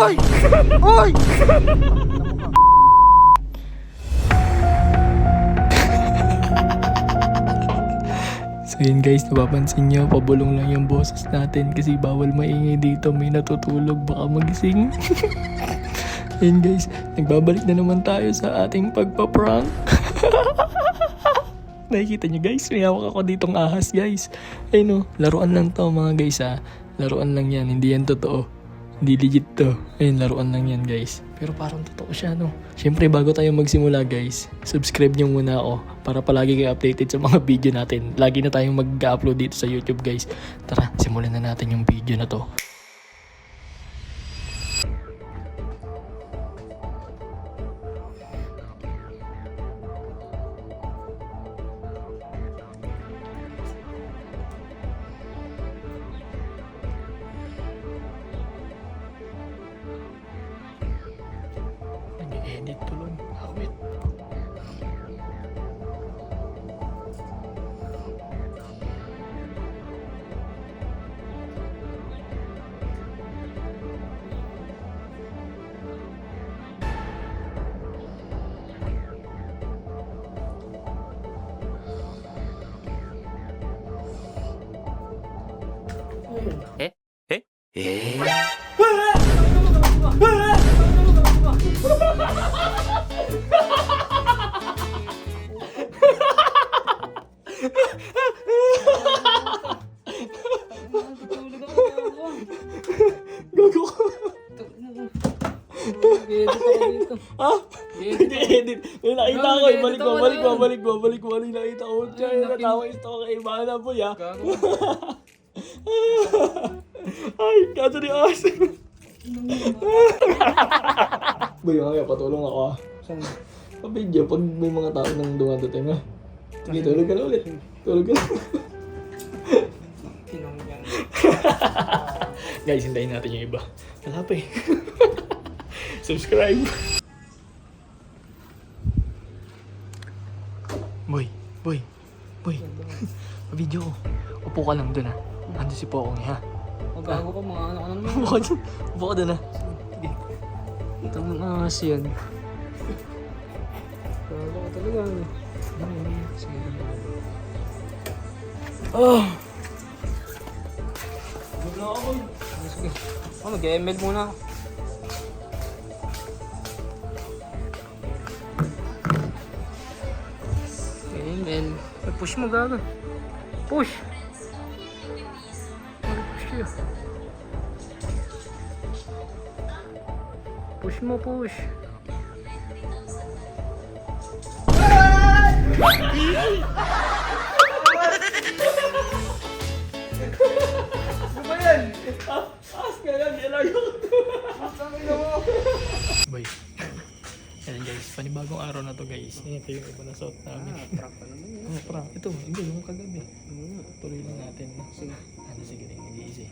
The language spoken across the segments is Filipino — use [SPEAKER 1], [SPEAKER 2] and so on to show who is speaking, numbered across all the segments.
[SPEAKER 1] Oy! Oy! So yun guys, napapansin nyo, pabulong lang yung boses natin kasi bawal maingay dito, may natutulog, baka magising. Yun guys, nagbabalik na naman tayo sa ating pagpa-prank. Nakikita nyo guys, may hawak ako ditong ahas guys. Ay no, laruan lang to mga guys ha. Laruan lang yan, hindi yan totoo. Hindi legit to. Ayun, laruan lang yan guys. Pero parang totoo siya no. Siyempre bago tayo magsimula guys, subscribe nyo muna ako para palagi kayo updated sa mga video natin. Lagi na tayong mag-upload dito sa YouTube guys. Tara, simulan na natin yung video na to. Nag-edit tulong. Awit. Gago ko. Ah? Nag-edit. May nakita ko eh. Balik mo. Ano yung nakita ko? Diyan, natawa yung stoka kay Ibana po ya. Ay, kaso ni As. Boy, kaya patulong ako ah. Pa-video, pag may mga tao nang dumadating ah. Sige, tulog ka na ulit. Tulog ka na. Guys, hintayin natin yung iba. Wala pa eh. Subscribe. Boy. Pa-video ko. Upo ka lang dun ah. Ando si Pokong ha.
[SPEAKER 2] Bago ka mga ano ka naman.
[SPEAKER 1] Upo ka dun ah. Sige.
[SPEAKER 2] Ito mga angas yan. Bago ka talaga. Sige.
[SPEAKER 1] Oh!
[SPEAKER 2] Sige. Mag-ML muna ako. ML. Push mo gaga. Push! Push yun. Push mo, push.
[SPEAKER 1] Ano ba yan? As nga yan, nilayo ko to. Boy. Yan guys, panibagong araw na to guys. Ito yung iba na suot namin.
[SPEAKER 2] Prank pa naman yun.
[SPEAKER 1] Prank. Ito, hindi yung kagabi. Tuloy lang natin. Sige. Sige rin, nag-iisi.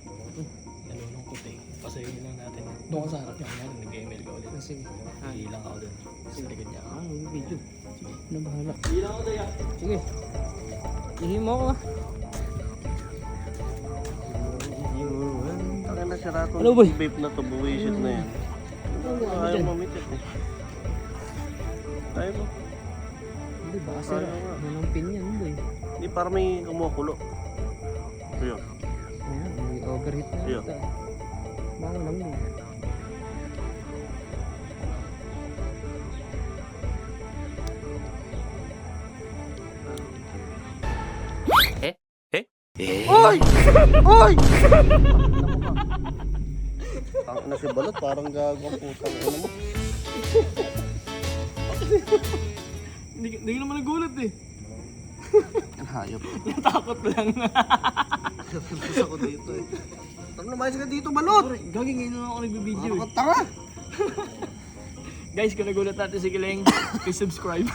[SPEAKER 1] Nalulungkot eh. Pasayin lang natin. Doon ka sa harap niya. Ngayon, nag-email ka ulit.
[SPEAKER 2] Sige.
[SPEAKER 1] Hindi lang ako doon. Sa likod niya.
[SPEAKER 2] Video.
[SPEAKER 1] Sige.
[SPEAKER 2] Ano bahala?
[SPEAKER 1] Hindi lang ako daya.
[SPEAKER 2] Sige. Ihim mo ako ah.
[SPEAKER 3] Taka na siya rato.
[SPEAKER 2] Ano, boy?
[SPEAKER 3] Vape na to, buwisit na yan. Ayaw mamitit eh. Ayaw mo.
[SPEAKER 2] Hindi ba kasi
[SPEAKER 3] Ayaw nga.
[SPEAKER 2] manampin yan boy.
[SPEAKER 3] Hindi, parang may kumukulo. Ayun.
[SPEAKER 2] Ayan, may overheat na
[SPEAKER 3] Iyo.
[SPEAKER 2] ito. Bango lang mo.
[SPEAKER 1] Oy! Oy!
[SPEAKER 3] Ang na si Balot, parang gago ang putang ina mo.
[SPEAKER 1] Hindi naman nagulat eh.
[SPEAKER 3] Ang hayop.
[SPEAKER 1] Natakot lang.
[SPEAKER 3] Napilpus ako dito eh. Tara, lumayas ka dito, Balot!
[SPEAKER 1] Gagi ngayon na ako nagbibideo
[SPEAKER 3] Ano
[SPEAKER 1] eh.
[SPEAKER 3] ka tanga?
[SPEAKER 1] Guys, kung nagulat natin si Kileng, please subscribe.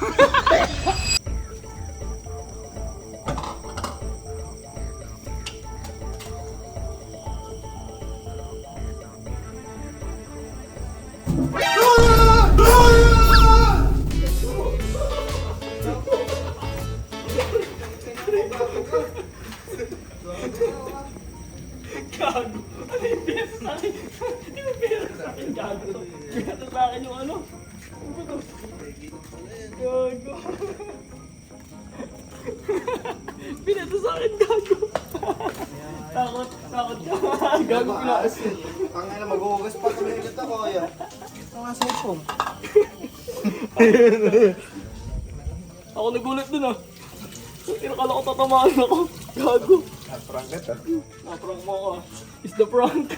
[SPEAKER 1] Gago. Ano yung pera sa akin? Yung pera sa akin, gago. Pera sa akin yung ano? Ano ba to? Gago. Pinato sa akin, gago. Takot ka. Gago pinaas.
[SPEAKER 3] Ang ina, maghuhugas pa kami ulit ako, kaya. Ito nga cellphone.
[SPEAKER 1] Ako nagulat dun ah. Kinakala ko tatamaan ako. Gago.
[SPEAKER 3] Prank ka.
[SPEAKER 1] Na-prank mo ako ah. Is the prank.